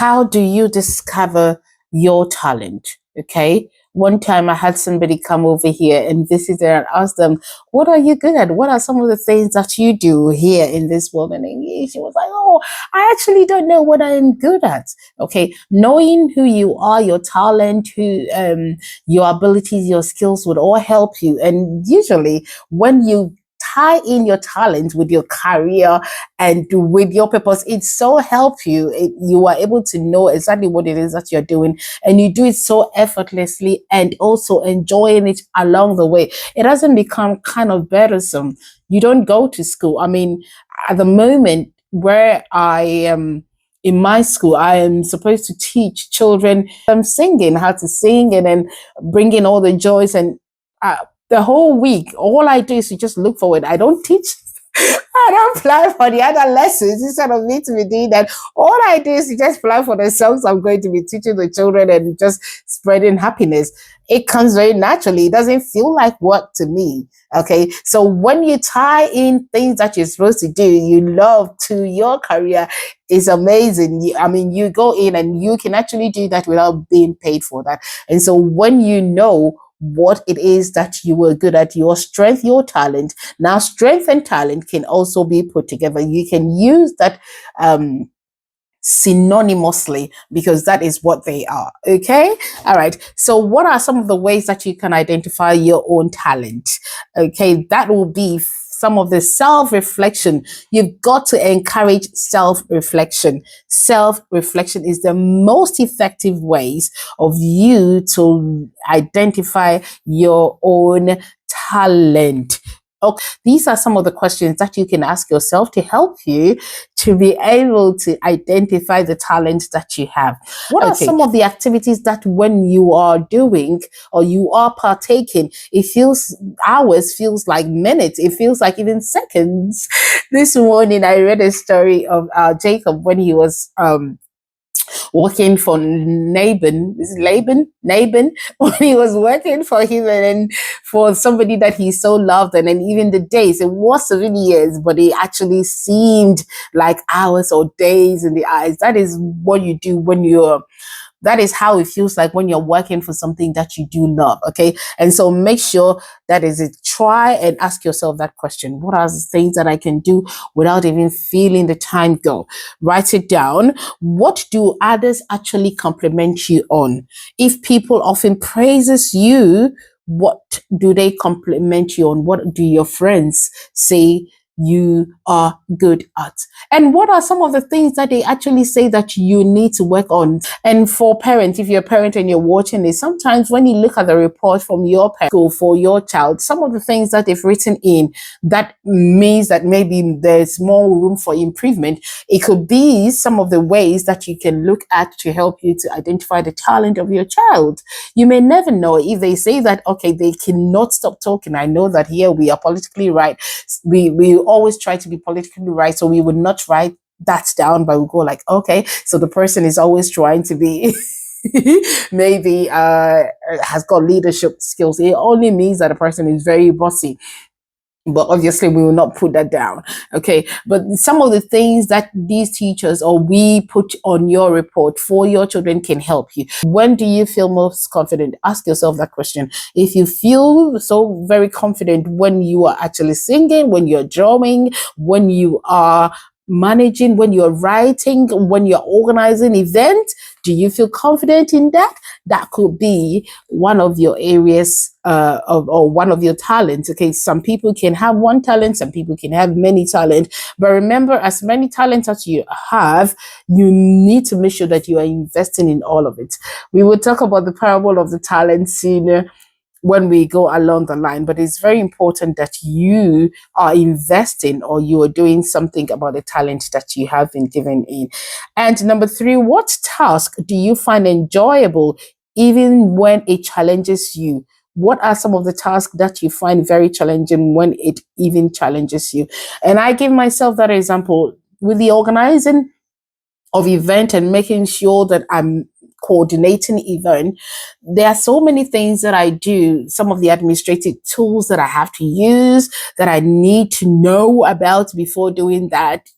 how do you discover your talent? Okay. One time I had somebody come over here and visit and ask them, what are you good at? What are some of the things that you do here in this world? And she was like, oh, I actually don't know what I am good at. Okay. Knowing who you are, your talent, your abilities, your skills would all help you. And usually when you tie in your talent with your career and with your purpose, it so helps you. You are able to know exactly what it is that you're doing, and you do it so effortlessly and also enjoying it along the way. It doesn't become kind of burdensome. You don't go to school. I mean, at the moment where I am in my school, I am supposed to teach children singing, how to sing, and then bring in all the joys and the whole week, all I do is to just look forward. I don't teach. I don't plan for the other lessons instead of me to be doing that. All I do is to just plan for the songs I'm going to be teaching the children and just spreading happiness. It comes very naturally. It doesn't feel like work to me. Okay. So when you tie in things that you're supposed to do, you love to your career, is amazing. You go in and you can actually do that without being paid for that. And so when you know what it is that you were good at, your strength, your talent. Now, strength and talent can also be put together. You can use that synonymously because that is what they are. Okay. All right. So what are some of the ways that you can identify your own talent? Okay. That will be some of the self-reflection. You've got to encourage self-reflection. Self-reflection is the most effective ways of you to identify your own talent. Okay, these are some of the questions that you can ask yourself to help you to be able to identify the talent that you have. What are some of the activities that when you are doing or you are partaking, it feels hours, feels like minutes, it feels like even seconds. This morning I read a story of Jacob when he was working for Laban, when he was working for him and for somebody that he so loved, and then even the days, it was 7 years, but it actually seemed like hours or days in the eyes. That is what you do when that is how it feels like when you're working for something that you do love. Okay. And so make sure that is it. Try and ask yourself that question. What are the things that I can do without even feeling the time go? Write it down. What do others actually compliment you on? If people often praises you, what do they compliment you on? What do your friends say you are good at? And what are some of the things that they actually say that you need to work on? And for parents, if you're a parent and you're watching this, sometimes when you look at the report from your parent for your child, some of the things that they've written in, that means that maybe there's more room for improvement. It could be some of the ways that you can look at to help you to identify the talent of your child. You may never know if they say that, okay, they cannot stop talking. I know that here we are politically right. We always try to be politically right, so we would not write that down, but we go like, okay, so the person is always trying to be maybe has got leadership skills. It only means that a person is very bossy. But obviously we will not put that down. Okay. But some of the things that these teachers or we put on your report for your children can help you. When do you feel most confident? Ask yourself that question. If you feel so very confident when you are actually singing, when you're drumming, when you are managing, when you're writing, when you're organizing events, do you feel confident in that? That could be one of your areas or one of your talents. Okay, some people can have one talent, some people can have many talents. But remember, as many talents as you have, you need to make sure that you are investing in all of it. We will talk about the parable of the talents when we go along the line, but it's very important that you are investing or you are doing something about the talent that you have been given in. And number 3, what task do you find enjoyable even when it challenges you? What are some of the tasks that you find very challenging when it even challenges you? And I give myself that example with the organizing of event and making sure that I'm coordinating event. There are so many things that I do, some of the administrative tools that I have to use that I need to know about before doing that.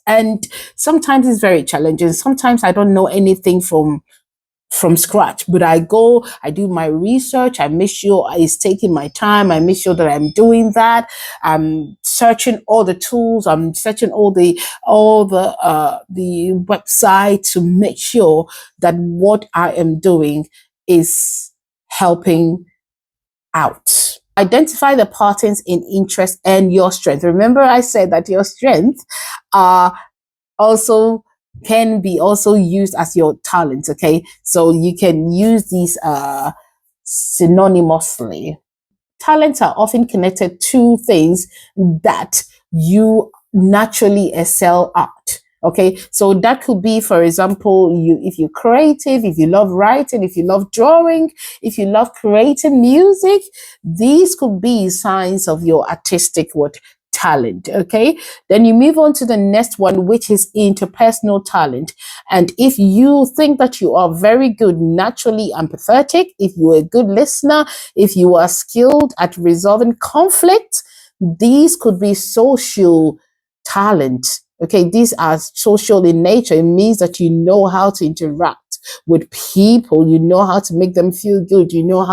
And sometimes it's very challenging. Sometimes I don't know anything from scratch, but I do my research. I make sure it's taking my time. I make sure that I'm doing that. I'm searching all the tools. I'm searching the website to make sure that what I am doing is helping out. Identify the patterns in interest and your strength. Remember, I said that your strengths are also can be also used as your talents. Okay, so you can use these synonymously. Talents are often connected to things that you naturally excel at. Okay, so that could be, for example, if you're creative, if you love writing, if you love drawing, if you love creating music, these could be signs of your artistic talent. Okay, then you move on to the next one, which is interpersonal talent. And if you think that you are very good, naturally empathetic, if you're a good listener, if you are skilled at resolving conflict, these could be social talent. Okay, these are social in nature. It means that you know how to interact with people, you know how to make them feel good, you know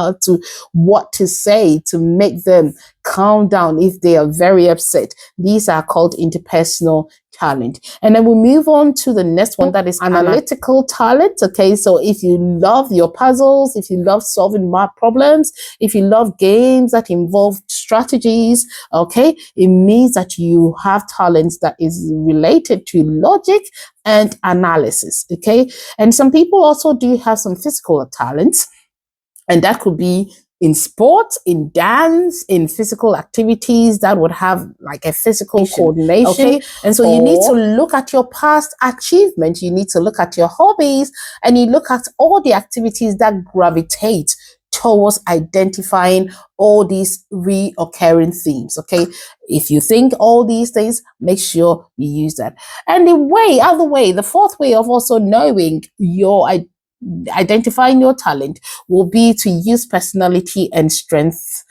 what to say to make them calm down if they are very upset. These are called interpersonal talent. And then we move on to the next one, that is analytical talent. Okay, so if you love your puzzles, if you love solving math problems, if you love games that involve strategies, okay, it means that you have talents that is related to logic and analysis. Okay, and some people also do have some physical talents, and that could be in sports, in dance, in physical activities that would have like a physical coordination. Okay, and so you need to look at your past achievements, you need to look at your hobbies, and you look at all the activities that gravitate towards identifying all these reoccurring themes. Okay, if you think all these things, make sure you use that. And the fourth way of also knowing identifying your talent will be to use personality and strengths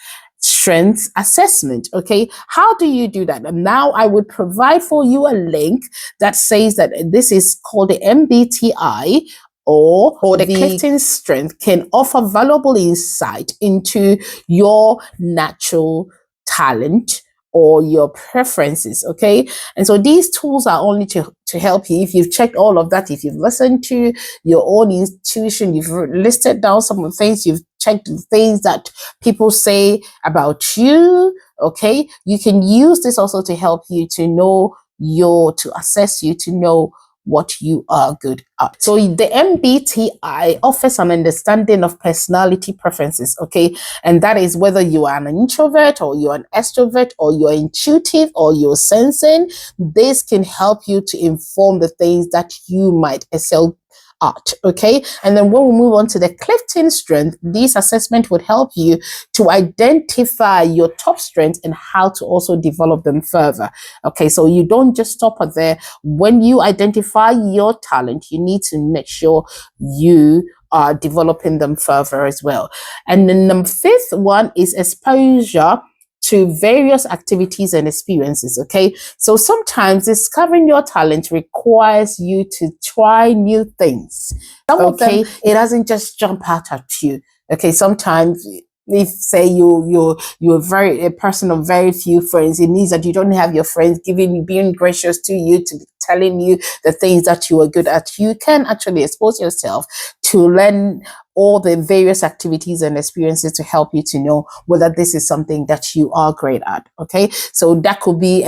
assessment. Okay, how do you do that? And now I would provide for you a link that says that this is called the MBTI, or the Clifton Strength, can offer valuable insight into your natural talent or your preferences. Okay, and so these tools are only to help you if you've checked all of that, if you've listened to your own intuition, you've listed down some of the things, you've checked the things that people say about you. Okay, you can use this also to help you to know to assess you, to know what you are good at. So the MBTI offers an understanding of personality preferences, okay? And that is whether you are an introvert or you're an extrovert or you're intuitive or you're sensing. This can help you to inform the things that you might excel at, okay? And then when we move on to the Clifton Strength, this assessment would help you to identify your top strengths and how to also develop them further. Okay, so you don't just stop at there. When you identify your talent, you need to make sure you are developing them further as well. And then the fifth one is exposure to various activities and experiences. Okay, so sometimes discovering your talent requires you to try new things. Some of them, it doesn't just jump out at you. Okay, sometimes if say you're a person of very few friends, it means that you don't have your friends being gracious to you, to telling you the things that you are good at. You can actually expose yourself to learn all the various activities and experiences to help you to know whether this is something that you are great at. Okay, so that could be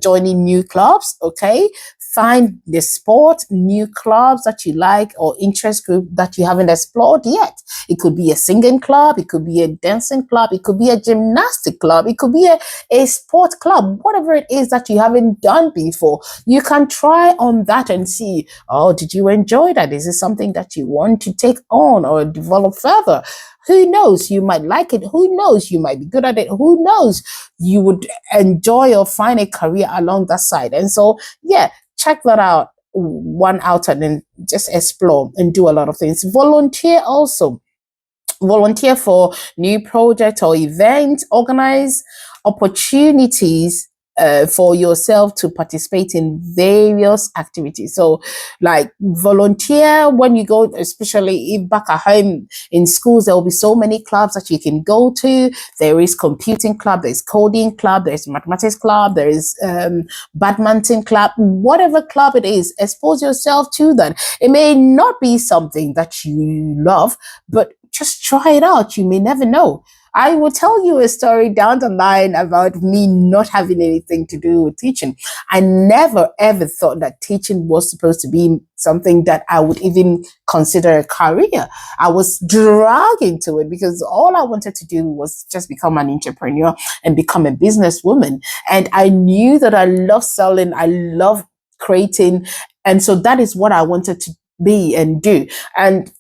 joining new clubs. Okay, find the new clubs that you like or interest group that you haven't explored yet. It could be a singing club, it could be a dancing club, it could be a gymnastic club, it could be a sport club, whatever it is that you haven't done before. You can try on that and see, oh, did you enjoy that? Is it something that you want to take on or develop further? Who knows? You might like it. Who knows? You might be good at it. Who knows? You would enjoy or find a career along that side. And so, yeah, check that out, and then just explore and do a lot of things. Volunteer also. Volunteer for new projects or events. Organize opportunities for yourself to participate in various activities. So, like volunteer when you go, especially if back at home in schools, there will be so many clubs that you can go to. There is computing club, there's coding club, there's mathematics club, there is badminton club, whatever club it is, expose yourself to that. It may not be something that you love, but just try it out. You may never know. I will tell you a story down the line about me not having anything to do with teaching. I never ever thought that teaching was supposed to be something that I would even consider a career. I was dragged into it because all I wanted to do was just become an entrepreneur and become a businesswoman. And I knew that I love selling, I love creating. And so that is what I wanted to be and do. And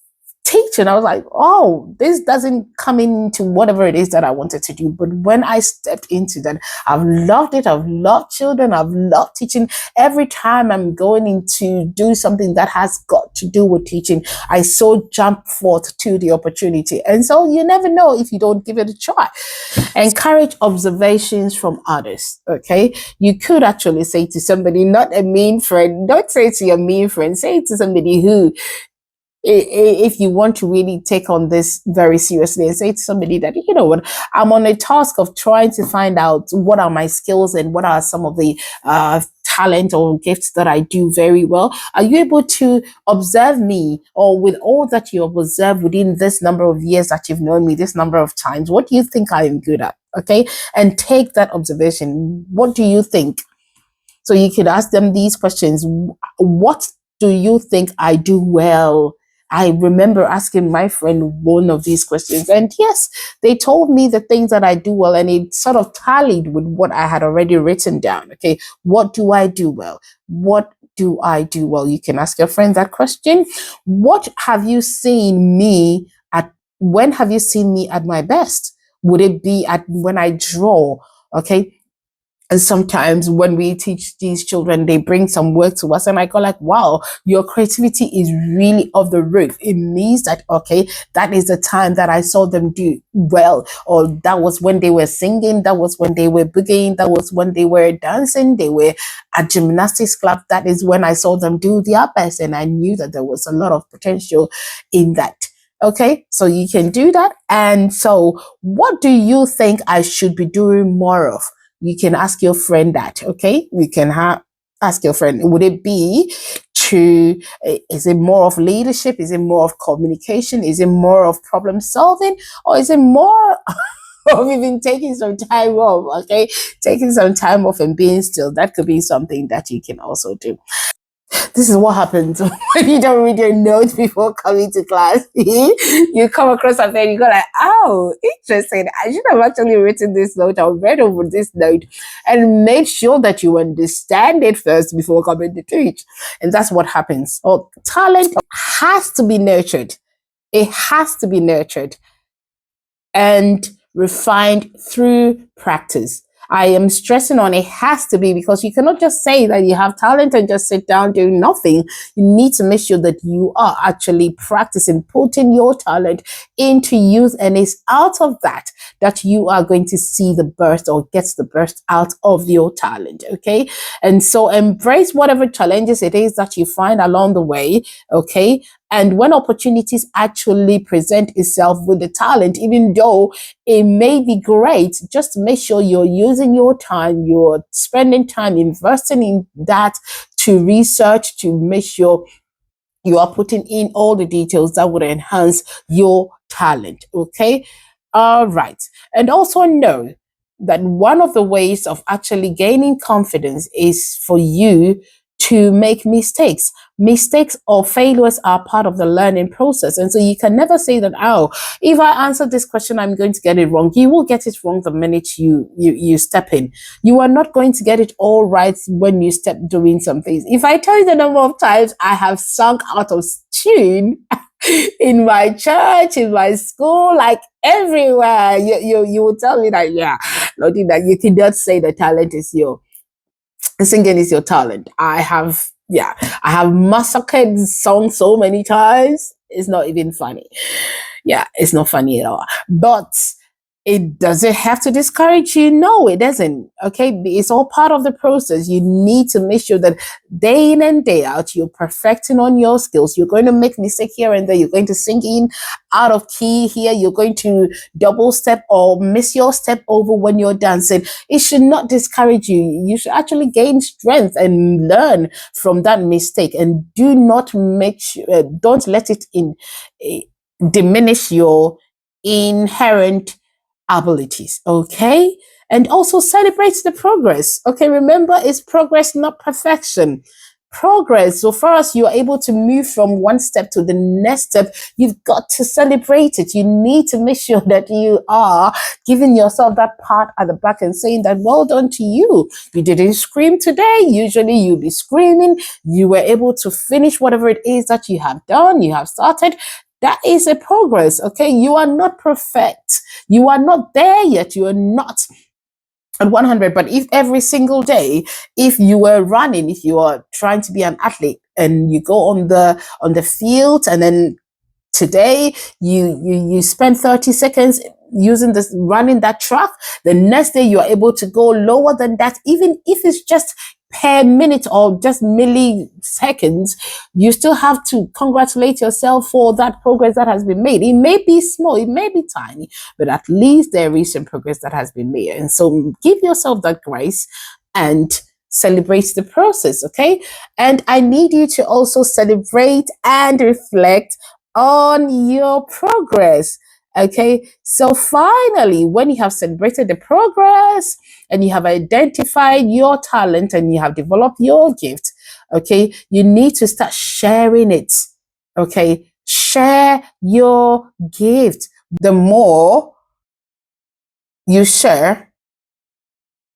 teaching, I was like, oh, this doesn't come into whatever it is that I wanted to do. But when I stepped into that, I've loved it. I've loved children. I've loved teaching. Every time I'm going into do something that has got to do with teaching, I so jump forth to the opportunity. And so you never know if you don't give it a try. Encourage observations from others. Okay. You could actually say to somebody, not a mean friend, don't say it to your mean friend, say it to somebody who, if you want to really take on this very seriously, and say to somebody that, you know what, I'm on a task of trying to find out what are my skills and what are some of the talent or gifts that I do very well. Are you able to observe me, or with all that you have observed within this number of years that you've known me, this number of times, what do you think I am good at? Okay. And take that observation. What do you think? So you could ask them these questions. What do you think I do well? I remember asking my friend one of these questions, and yes, they told me the things that I do well, and it sort of tallied with what I had already written down. Okay, what do I do well? What do I do well? You can ask your friend that question. What have you seen me at? When have you seen me at my best? Would it be at when I draw? Okay. And sometimes when we teach these children, they bring some work to us, and I go like, wow, your creativity is really off the roof. It means that, okay, that is the time that I saw them do well, or that was when they were singing, that was when they were boogieing, that was when they were dancing, they were at gymnastics club. That is when I saw them do their best, and I knew that there was a lot of potential in that. Okay, so you can do that. And so what do you think I should be doing more of? You can ask your friend that. Okay, you can ask your friend, would it be to, is it more of leadership? Is it more of communication? Is it more of problem solving? Or is it more of even taking some time off? Okay, taking some time off and being still. That could be something that you can also do. This is what happens when you don't read your notes before coming to class. You come across something and you go like, oh, interesting. I should have actually written this note or read over this note and made sure that you understand it first before coming to teach. And that's what happens. Oh, talent has to be nurtured. It has to be nurtured and refined through practice. I am stressing on it has to be, because you cannot just say that you have talent and just sit down doing nothing. You need to make sure that you are actually practicing, putting your talent into use, and it's out of that that you are going to see the burst or gets the burst out of your talent. Okay. And so embrace whatever challenges it is that you find along the way. Okay. And when opportunities actually present itself with the talent, even though it may be great, just make sure you're using your time, you're spending time investing in that to research, to make sure you are putting in all the details that would enhance your talent. Okay. All right. And also know that one of the ways of actually gaining confidence is for you to make mistakes. Mistakes or failures are part of the learning process. And so you can never say that, oh, if I answer this question, I'm going to get it wrong. You will get it wrong the minute you step in. You are not going to get it all right when you step doing some things. If I tell you the number of times I have sung out of tune in my church, in my school, like everywhere, you will tell me that, yeah, nothing that you cannot say the talent is singing is your talent. I have massacred songs so many times. It's not even funny. Yeah, it's not funny at all. But Does it have to discourage you? No, it doesn't. Okay. It's all part of the process. You need to make sure that day in and day out, you're perfecting on your skills. You're going to make mistake here and there. You're going to sing in out of key here. You're going to double step or miss your step over when you're dancing. It should not discourage you. You should actually gain strength and learn from that mistake, and do not don't let it diminish your inherent abilities. Okay. And also celebrate the progress. Okay. Remember, it's progress, not perfection. Progress. So far as you are able to move from one step to the next step, you've got to celebrate it. You need to make sure that you are giving yourself that pat at the back and saying that, well done to you. You didn't scream today. Usually you'll be screaming. You were able to finish whatever it is that you have done, you have started. That is a progress. Okay. You are not perfect. You are not there yet. You are not at 100. But if every single day, if you were running, if you are trying to be an athlete and you go on the field, and then today you spend 30 seconds using this, running that track, the next day you are able to go lower than that, even if it's just per minute or just milliseconds, you still have to congratulate yourself for that progress that has been made. It may be small, it may be tiny, but at least there is some progress that has been made. And so give yourself that grace and celebrate the process. Okay. And I need you to also celebrate and reflect on your progress. Okay. So finally, when you have celebrated the progress and you have identified your talent and you have developed your gift, okay, you need to start sharing it. Okay. Share your gift. The more you share,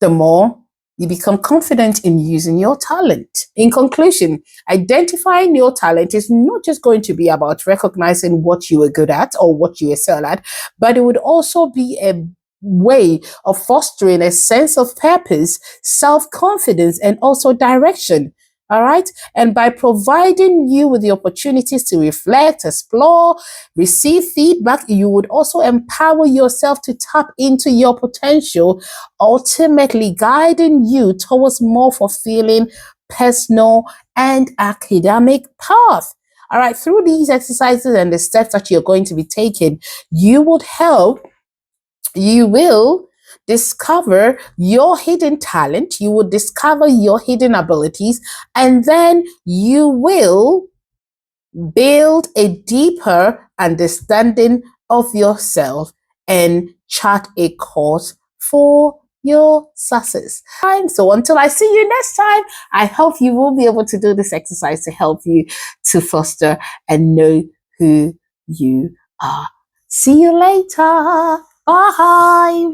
the more you become confident in using your talent. In conclusion, identifying your talent is not just going to be about recognizing what you are good at or what you excel at, but it would also be a way of fostering a sense of purpose, self-confidence, and also direction. All right. And by providing you with the opportunities to reflect, explore, receive feedback, you would also empower yourself to tap into your potential, ultimately guiding you towards more fulfilling personal and academic path. All right. Through these exercises and the steps that you're going to be taking, you will discover your hidden talent, you will discover your hidden abilities, and then you will build a deeper understanding of yourself and chart a course for your success. So until I see you next time, I hope you will be able to do this exercise to help you to foster and know who you are. See you later. Bye.